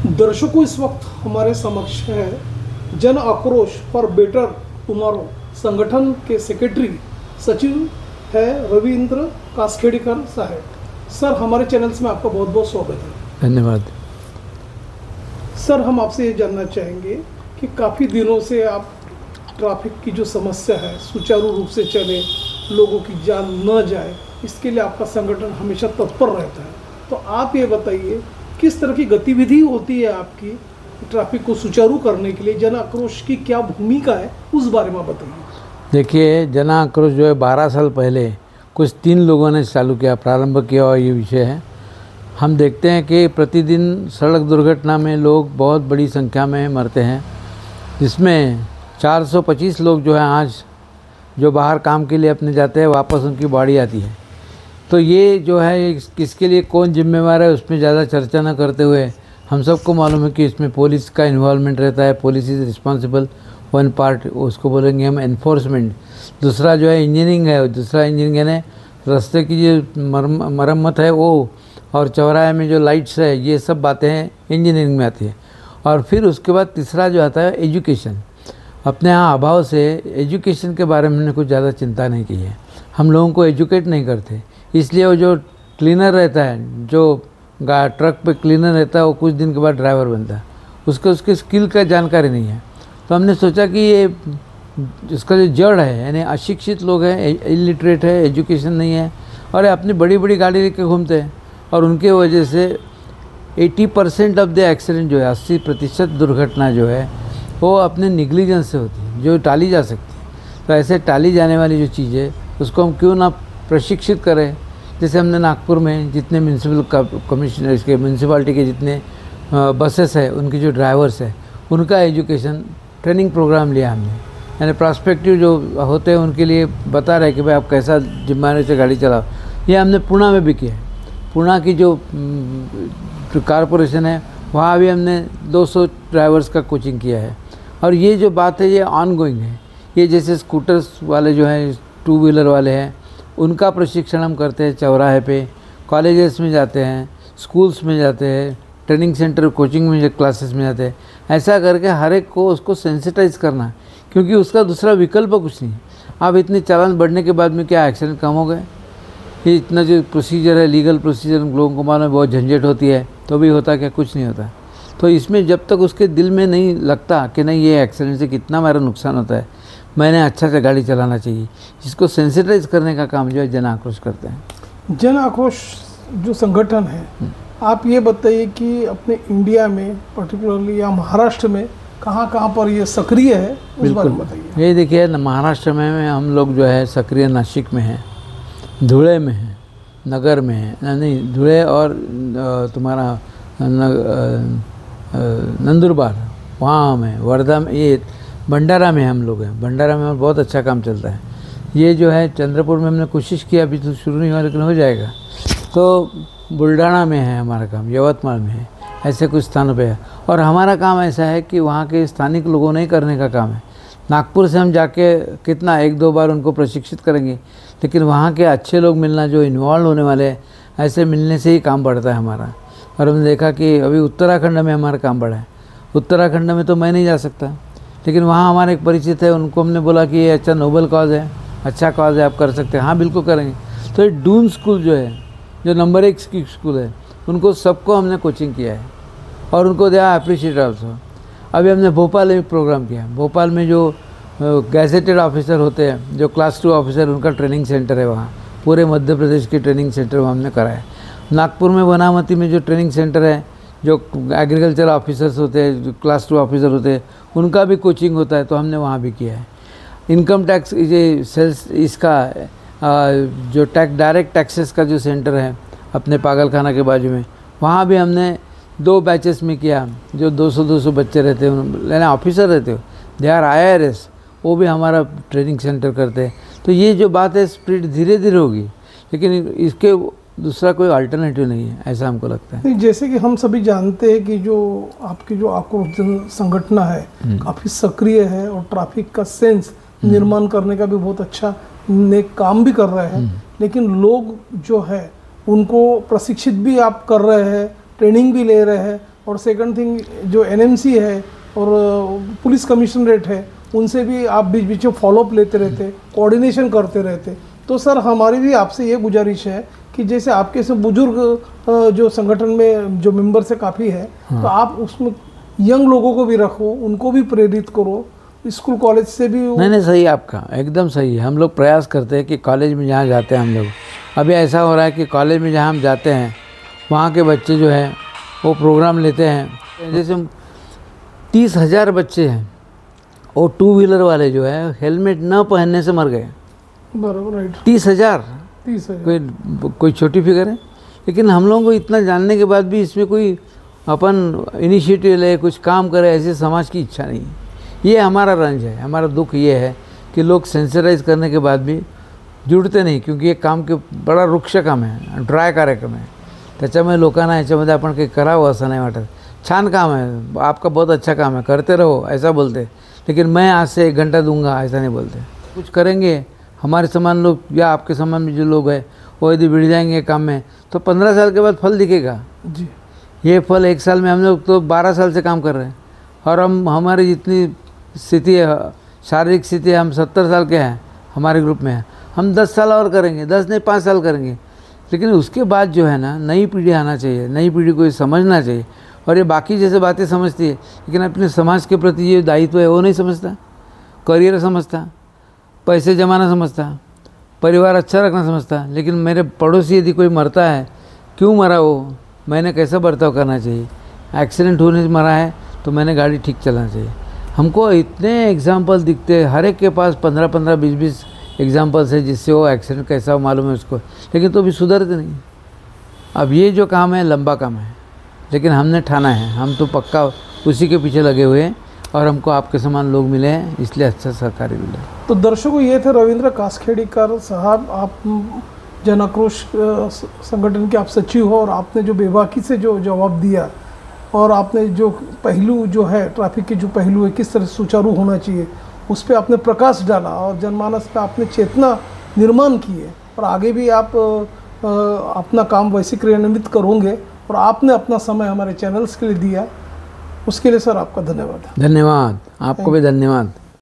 दर्शकों, इस वक्त हमारे समक्ष है जन आक्रोश फॉर बेटर टुमारो संगठन के सेक्रेटरी सचिव है रविंद्र कासखेड़ीकर साहब। सर, हमारे चैनल्स में आपका बहुत बहुत स्वागत है। धन्यवाद। सर, हम आपसे ये जानना चाहेंगे कि काफ़ी दिनों से आप ट्रैफिक की जो समस्या है सुचारू रूप से चले, लोगों की जान न जाए, इसके लिए आपका संगठन हमेशा तत्पर रहता है। तो आप ये बताइए किस तरह की गतिविधि होती है आपकी ट्रैफिक को सुचारू करने के लिए, जन आक्रोश की क्या भूमिका है, उस बारे में बताइए। देखिए, जन आक्रोश जो है 12 साल पहले कुछ 3 लोगों ने चालू किया, प्रारंभ किया, और ये विषय है। हम देखते हैं कि प्रतिदिन सड़क दुर्घटना में लोग बहुत बड़ी संख्या में मरते हैं, जिसमें 425 लोग जो है आज जो बाहर काम के लिए अपने जाते हैं, वापस उनकी बॉडी आती है। तो ये जो है किसके लिए कौन जिम्मेवार है उसमें ज़्यादा चर्चा न करते हुए, हम सबको मालूम है कि इसमें पुलिस का इन्वॉल्वमेंट रहता है। Police is responsible one part, उसको बोलेंगे हम एनफोर्समेंट। दूसरा जो है इंजीनियरिंग है, दूसरा इंजीनियरिंग यानी रास्ते की जो मरम्मत है वो, और चौराहे में जो लाइट्स है, ये सब बातें इंजीनियरिंग में आती है। और फिर उसके बाद तीसरा जो आता है एजुकेशन। अपने यहाँ अभाव से एजुकेशन के बारे में हमने कुछ ज़्यादा चिंता नहीं की है, हम लोगों को एजुकेट नहीं करते। इसलिए वो जो क्लीनर रहता है, जो ट्रक पे क्लीनर रहता है, वो कुछ दिन के बाद ड्राइवर बनता है, उसके स्किल का जानकारी नहीं है। तो हमने सोचा कि ये इसका जो जड़ है, यानी अशिक्षित लोग हैं, इलिटरेट है, एजुकेशन नहीं है, और अपनी बड़ी बड़ी गाड़ी लेके घूमते हैं, और उनके वजह से 80% ऑफ द एक्सीडेंट जो है, 80% दुर्घटना जो है वो अपने निग्लिजेंस से होती है, जो टाली जा सकती है। तो ऐसे टाली जाने वाली जो चीज़ है उसको हम क्यों ना प्रशिक्षित करें। जैसे हमने नागपुर में जितने म्यूनसिपल कमिश्नर, इसके म्यूनसिपालिटी के जितने बसेस है, उनके जो ड्राइवर्स है, उनका एजुकेशन ट्रेनिंग प्रोग्राम लिया हमने। यानी प्रॉस्पेक्टिव जो होते हैं उनके लिए बता रहे कि भाई आप कैसा जिम्मेदारी से गाड़ी चलाओ। ये हमने पुणे में भी किया है। पुणे की जो कारपोरेशन है, वहाँ भी हमने 200 ड्राइवर्स का कोचिंग किया है। और ये जो बात है ये ऑन गोइंग है। ये जैसे स्कूटर्स वाले जो हैं, 2 व्हीलर वाले हैं, उनका प्रशिक्षण हम करते हैं चौराहे पे, कॉलेजेस में जाते हैं, स्कूल्स में जाते हैं, ट्रेनिंग सेंटर कोचिंग में क्लासेस में जाते हैं। ऐसा करके हर एक को उसको सेंसिटाइज करना है, क्योंकि उसका दूसरा विकल्प कुछ नहीं है। अब इतने चालान बढ़ने के बाद में क्या एक्सीडेंट कम हो गए? ये इतना जो प्रोसीजर है, लीगल प्रोसीजर, लोगों को मालूम है बहुत झंझट होती है, तो भी होता क्या? कुछ नहीं होता। तो इसमें जब तक उसके दिल में नहीं लगता कि नहीं ये एक्सीडेंट से कितना मेरा नुकसान होता है, मैंने अच्छा से गाड़ी चलाना चाहिए, इसको सेंसिटाइज करने का काम जो है जन आक्रोश करते हैं। जन आक्रोश जो संगठन है, आप ये बताइए कि अपने इंडिया में पर्टिकुलरली या महाराष्ट्र में कहाँ पर ये सक्रिय है, उस बारे में बताइए। ये देखिए, महाराष्ट्र में हम लोग जो है सक्रिय नासिक में हैं, धुले में है, नगर में है, नहीं धुले और तुम्हारा नंदुरबार, वहाँ हम हैं, वर्धा में, ये भंडारा में हम लोग हैं। भंडारा में बहुत अच्छा काम चलता है। ये जो है चंद्रपुर में हमने कोशिश किया, अभी तो शुरू नहीं हुआ लेकिन हो जाएगा। तो बुल्ढाना में है हमारा काम, यवतमाल में है, ऐसे कुछ स्थानों पे है। और हमारा काम ऐसा है कि वहाँ के स्थानिक लोगों ने करने का काम है। नागपुर से हम जाके कितना 1-2 बार उनको प्रशिक्षित करेंगे, लेकिन वहाँ के अच्छे लोग मिलना, जो इन्वॉल्व होने वाले हैं, ऐसे मिलने से ही काम बढ़ता है हमारा। और हमने देखा कि अभी उत्तराखंड में हमारा काम बढ़ा है। उत्तराखंड में तो मैं नहीं जा सकता, लेकिन वहाँ हमारे एक परिचित है, उनको हमने बोला कि ये अच्छा नोबल कॉज है, अच्छा कॉज है, आप कर सकते हैं। हाँ बिल्कुल करेंगे। तो ये डून स्कूल जो है, जो नंबर 1 की स्कूल है, उनको सबको हमने कोचिंग किया है, और उनको दे अप्रिशिएट ऑल्सो। अभी हमने भोपाल में प्रोग्राम किया। भोपाल में जो गैजेटेड ऑफिसर होते हैं, जो क्लास 2 ऑफिसर, उनका ट्रेनिंग सेंटर है वहाँ, पूरे मध्य प्रदेश के ट्रेनिंग सेंटर वहाँ हमने कराया। नागपुर में बनामती में जो ट्रेनिंग सेंटर है, जो एग्रीकल्चर ऑफिसर्स होते हैं, जो क्लास 2 ऑफिसर होते हैं, उनका भी कोचिंग होता है, तो हमने वहाँ भी किया है। इनकम टैक्स, ये सेल्स, इसका जो डायरेक्ट टैक्सेस का जो सेंटर है अपने पागलखाना के बाजू में, वहाँ भी हमने 2 बैचेस में किया। जो 200 बच्चे रहते हैं, लेना ऑफिसर रहते हो, दे आर IRS, वो भी हमारा ट्रेनिंग सेंटर करते हैं। तो ये जो बात है स्प्रिड धीरे धीरे होगी, लेकिन इसके दूसरा कोई अल्टरनेटिव नहीं है, ऐसा हमको लगता है। जैसे कि हम सभी जानते हैं कि जो आपकी जो आक्रोश संगठन है काफ़ी सक्रिय है, और ट्रैफिक का सेंस निर्माण करने का भी बहुत अच्छा नेक काम भी कर रहे हैं। लेकिन लोग जो है उनको प्रशिक्षित भी आप कर रहे हैं, ट्रेनिंग भी ले रहे हैं, और सेकंड थिंग जो एनएमसी है और पुलिस कमिश्नरेट है, उनसे भी आप बीच बीच में फॉलोअप लेते रहते, कोऑर्डिनेशन करते रहते। तो सर हमारी भी आपसे ये गुजारिश है कि जैसे आपके से बुजुर्ग जो संगठन में जो मेंबर से काफ़ी है, तो आप उसमें यंग लोगों को भी रखो, उनको भी प्रेरित करो, स्कूल कॉलेज से भी। नहीं, सही, आपका एकदम सही है। हम लोग प्रयास करते हैं कि कॉलेज में जहाँ जाते हैं हम लोग, अभी ऐसा हो रहा है कि कॉलेज में जहाँ हम जाते हैं वहाँ के बच्चे जो है वो प्रोग्राम लेते हैं। जैसे 30,000 बच्चे हैं, वो 2 व्हीलर वाले जो है हेलमेट न पहनने से मर गए। बराबर, राइट। 30,000 30,000 कोई छोटी फिगर है? लेकिन हम लोगों को इतना जानने के बाद भी इसमें कोई अपन इनिशिएटिव ले, कुछ काम करे, ऐसे समाज की इच्छा नहीं है। ये हमारा रंज है, हमारा दुख ये है कि लोग सेंसिटाइज करने के बाद भी जुड़ते नाही, क्योंकि ये काम के बड़ा रुक्ष काम आहे, ड्राय कार्यक्रम आहे, त्याच्यामुळे लोकांना ह्याच्यामध्ये आपण काही करावं असं नाही वाटत। छान काम है, आपका बहुत अच्छा काम है, करते रहो ऐसा बोलते, लेकिन मैं आज से 1 घंटा दूंगा ऐसा नहीं बोलते। कुछ करेंगे, हमारे समान लोग या आपके समान में जो लोग हैं वो यदि भिड़ जाएंगे काम में, तो 15 साल के बाद फल दिखेगा जी। ये फल 1 साल में, हम लोग तो 12 साल से काम कर रहे हैं, और हमारी जितनी स्थिति है, शारीरिक स्थिति है, हम 70 साल के हैं हमारे ग्रुप में है, हम 10 साल और करेंगे, 10 नहीं 5 साल करेंगे। लेकिन उसके बाद जो है ना, नई पीढ़ी आना चाहिए, नई पीढ़ी को ये समझना चाहिए। और ये बाकी जैसे बातें समझती है, लेकिन अपने समाज के प्रति ये दायित्व है वो नहीं समझता। करियर समझता, पैसे जमाना समझता, परिवार अच्छा रखना समझता, लेकिन मेरे पड़ोसी यदि कोई मरता है, क्यों मरा वो, मैंने कैसा बर्ताव करना चाहिए, एक्सीडेंट होने से मरा है तो मैंने गाड़ी ठीक चलाना चाहिए। हमको इतने एग्जाम्पल दिखते हैं, हर एक के पास 15-15, 20-20 एग्जाम्पल्स है जिससे वो एक्सीडेंट कैसा हो मालूम है उसको, लेकिन तो भी सुधरते नहीं। अब ये जो काम है लंबा काम है, लेकिन हमने ठाना है, हम तो पक्का उसी के पीछे लगे हुए हैं, और हमको आपके समान लोग मिले हैं, इसलिए अच्छा सहकारी मिले। तो दर्शकों, ये थे रविंद्र कासखेड़ीकर साहब। आप जन आक्रोश संगठन के आप सचिव हो, और आपने जो बेबाकी से जो जवाब दिया, और आपने जो पहलू जो है ट्रैफिक के जो पहलू है किस तरह सुचारू होना चाहिए, उस पर आपने प्रकाश डाला, और जनमानस पे आपने चेतना निर्माण की है, और आगे भी आप अपना काम वैसे क्रियान्वित करोगे, और आपने अपना समय हमारे चैनल्स के लिए दिया, उसके लिए सर आपका धन्यवाद। धन्यवाद, आपको भी धन्यवाद।